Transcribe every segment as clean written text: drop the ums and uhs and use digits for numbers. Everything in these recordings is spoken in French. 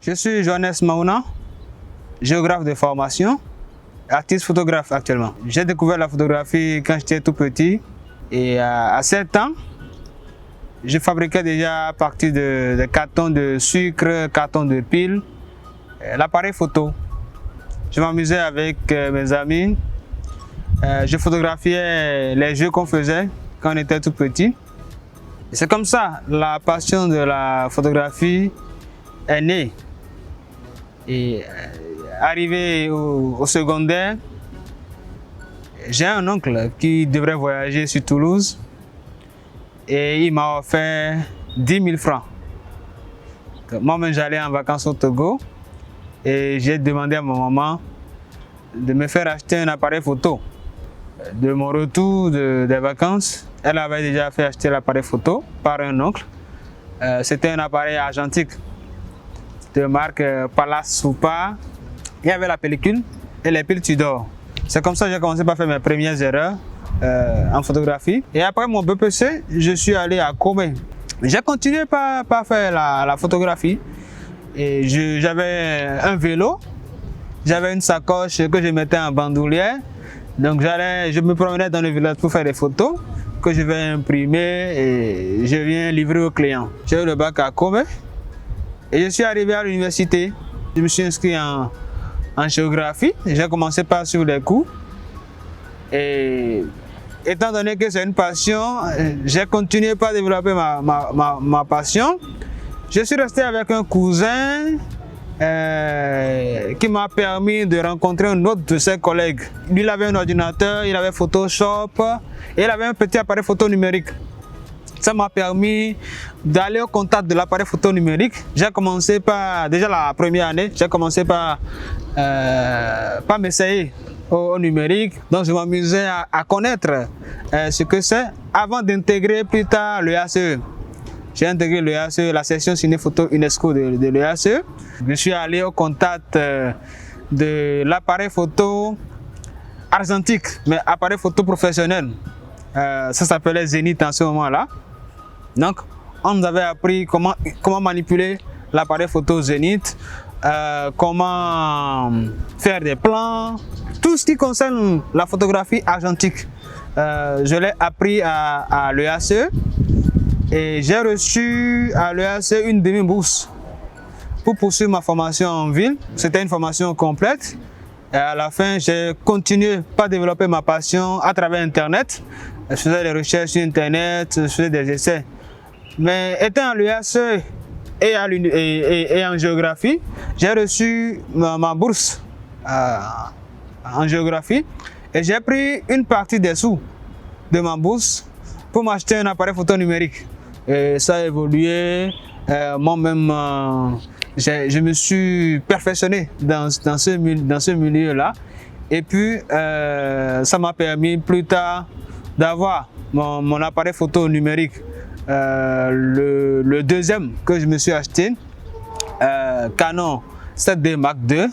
Je suis Johannes Maouna, géographe de formation, artiste photographe actuellement. J'ai découvert la photographie quand j'étais tout petit et à 7 ans, je fabriquais déjà à partir de cartons de sucre, cartons de piles, l'appareil photo. Je m'amusais avec mes amis, je photographiais les jeux qu'on faisait quand on était tout petit. C'est comme ça la passion de la photographie est née. Et arrivé au secondaire, j'ai un oncle qui devrait voyager sur Toulouse et il m'a offert 10 000 francs. Moi-même, j'allais en vacances au Togo et j'ai demandé à ma maman de me faire acheter un appareil photo. De mon retour des vacances, elle avait déjà fait acheter l'appareil photo par un oncle. C'était un appareil argentique de marque Palace Super. Il y avait la pellicule et les piles Tudor. C'est comme ça que j'ai commencé par faire mes premières erreurs en photographie. Et après mon BPC, je suis allé à Comé. J'ai continué par faire la photographie. Et j'avais un vélo, j'avais une sacoche que je mettais en bandoulière. Donc je me promenais dans le village pour faire des photos que je vais imprimer et je viens livrer aux clients. J'ai eu le bac à Comé. Et je suis arrivé à l'université. Je me suis inscrit en géographie. J'ai commencé par suivre les cours. Et étant donné que c'est une passion, j'ai continué par développer ma passion. Je suis resté avec un cousin qui m'a permis de rencontrer un autre de ses collègues. Lui, il avait un ordinateur, il avait Photoshop et il avait un petit appareil photo numérique. Ça m'a permis d'aller au contact de l'appareil photo numérique. J'ai commencé déjà la première année, j'ai commencé par m'essayer au numérique. Donc je m'amusais à connaître ce que c'est avant d'intégrer plus tard le ACE. J'ai intégré le ACE, la section ciné-photo UNESCO de l'EACE. Je suis allé au contact de l'appareil photo argentique, mais appareil photo professionnel. Ça s'appelait Zénith en ce moment-là. Donc, on nous avait appris comment manipuler l'appareil photo Zénith, comment faire des plans, tout ce qui concerne la photographie argentique. Je l'ai appris à l'EACE et j'ai reçu à l'EACE une demi-bourse pour poursuivre ma formation en ville. C'était une formation complète. Et à la fin, j'ai continué par développer ma passion à travers Internet. Je faisais des recherches sur Internet, je faisais des essais. Mais étant à l'UACE et en géographie, j'ai reçu ma bourse en géographie et j'ai pris une partie des sous de ma bourse pour m'acheter un appareil photo numérique. Et ça a évolué. Moi-même, je me suis perfectionné dans ce milieu-là. Et puis, ça m'a permis plus tard d'avoir mon appareil photo numérique, le deuxième que je me suis acheté, Canon 7D Mark II.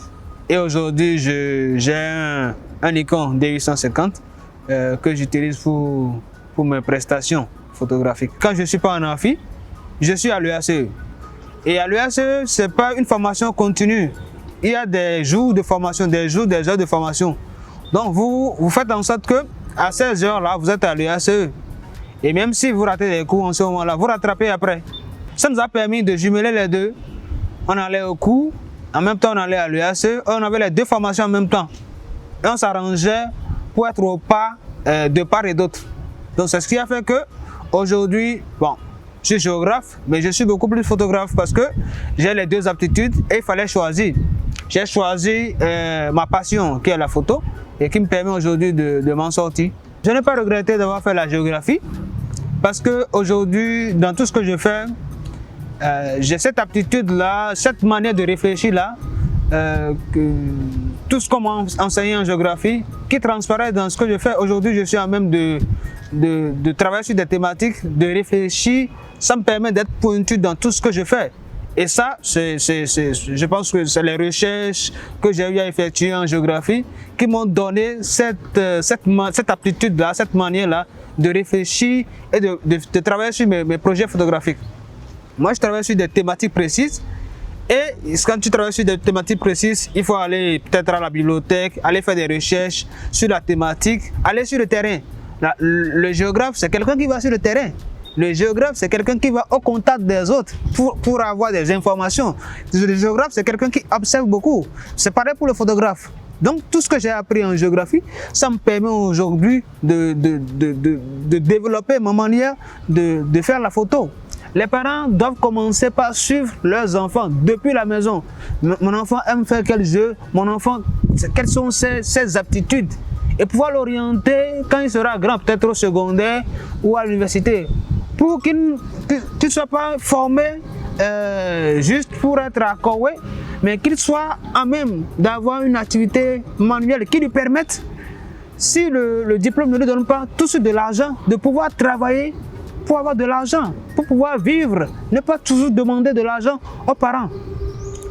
Et aujourd'hui, j'ai un Nikon D850 que j'utilise pour mes prestations photographiques. Quand je ne suis pas en amphi, je suis à l'UACE. Et à l'UACE, ce n'est pas une formation continue. Il y a des jours de formation, des heures de formation. Donc vous faites en sorte que à 16 heures là, vous êtes à l'UACE. Et même si vous ratez des cours en ce moment-là, vous rattrapez après. Ça nous a permis de jumeler les deux. On allait au cours, en même temps on allait à l'UACE, on avait les deux formations en même temps. Et on s'arrangeait pour être au pas de part et d'autre. Donc c'est ce qui a fait que aujourd'hui, bon, je suis géographe, mais je suis beaucoup plus photographe parce que j'ai les deux aptitudes et il fallait choisir. J'ai choisi ma passion qui est la photo et qui me permet aujourd'hui de m'en sortir. Je n'ai pas regretté d'avoir fait la géographie parce qu'aujourd'hui, dans tout ce que je fais, j'ai cette aptitude-là, cette manière de réfléchir-là, tout ce qu'on m'a enseigné en géographie, qui transparaît dans ce que je fais. Aujourd'hui, je suis à même de travailler sur des thématiques, de réfléchir. Ça me permet d'être pointu dans tout ce que je fais. Et ça, je pense que c'est les recherches que j'ai eu à effectuer en géographie qui m'ont donné cette aptitude-là, cette manière-là de réfléchir et de travailler sur mes projets photographiques. Moi, je travaille sur des thématiques précises Et quand tu travailles sur des thématiques précises, il faut aller peut-être à la bibliothèque, aller faire des recherches sur la thématique, aller sur le terrain. Le géographe, c'est quelqu'un qui va sur le terrain. Le géographe, c'est quelqu'un qui va au contact des autres pour avoir des informations. Le géographe, c'est quelqu'un qui observe beaucoup. C'est pareil pour le photographe. Donc, tout ce que j'ai appris en géographie, ça me permet aujourd'hui de développer ma manière de faire la photo. Les parents doivent commencer par suivre leurs enfants depuis la maison. Mon enfant aime faire quel jeu? Mon enfant, quelles sont ses aptitudes? Et pouvoir l'orienter quand il sera grand, peut-être au secondaire ou à l'université, pour qu'il ne soit pas formé juste pour être à Kowe, mais qu'il soit à même d'avoir une activité manuelle qui lui permette, si le diplôme ne lui donne pas tout de suite de l'argent, de pouvoir travailler pour avoir de l'argent, pour pouvoir vivre, ne pas toujours demander de l'argent aux parents.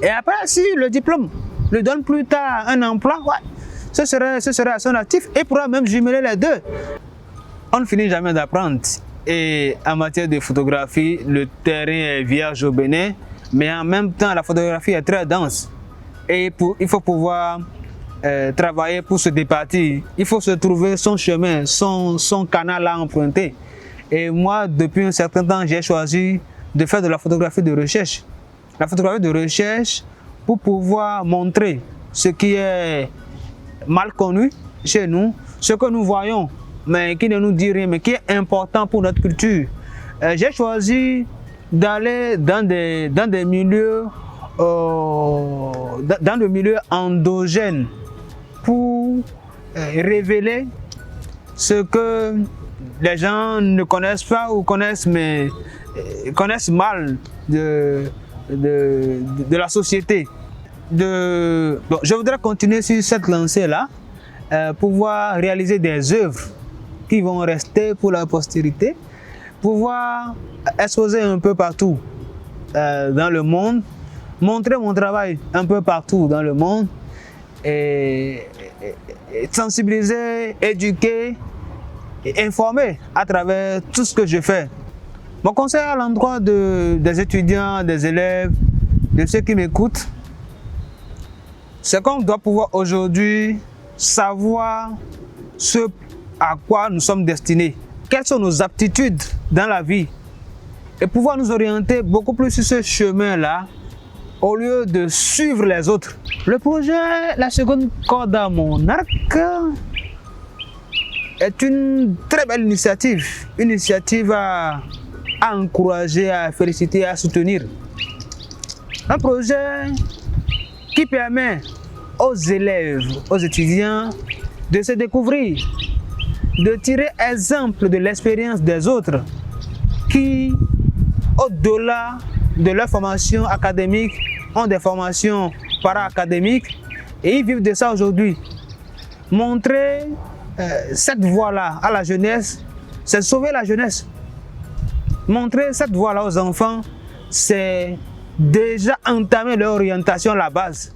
Et après, si le diplôme lui donne plus tard un emploi, ouais, ce serait à son actif et pourra même jumeler les deux. On ne finit jamais d'apprendre. Et en matière de photographie, le terrain est vierge au Bénin, mais en même temps, la photographie est très dense. Et il faut pouvoir travailler pour se départir. Il faut se trouver son chemin, son canal à emprunter. Et moi, depuis un certain temps, j'ai choisi de faire de la photographie de recherche. La photographie de recherche pour pouvoir montrer ce qui est mal connu chez nous, ce que nous voyons, mais qui ne nous dit rien, mais qui est important pour notre culture. J'ai choisi d'aller dans des milieux, dans le milieu endogène pour révéler ce que les gens ne connaissent pas ou connaissent, mais connaissent mal de la société. Bon, je voudrais continuer sur cette lancée-là, pouvoir réaliser des œuvres qui vont rester pour la postérité, pouvoir exposer un peu partout dans le monde, montrer mon travail un peu partout dans le monde, et sensibiliser, éduquer, et informer à travers tout ce que je fais. Mon conseil à l'endroit des étudiants, des élèves, de ceux qui m'écoutent, c'est qu'on doit pouvoir aujourd'hui savoir ce à quoi nous sommes destinés, quelles sont nos aptitudes dans la vie et pouvoir nous orienter beaucoup plus sur ce chemin-là au lieu de suivre les autres. Le projet La Seconde Corde à mon arc est une très belle initiative à encourager, à féliciter, à soutenir. Un projet qui permet aux élèves, aux étudiants de se découvrir, de tirer exemple de l'expérience des autres qui, au-delà de leur formation académique, ont des formations para-académiques et ils vivent de ça aujourd'hui. Montrer cette voie-là à la jeunesse, c'est sauver la jeunesse. Montrer cette voie-là aux enfants, c'est déjà entamer leur orientation à la base.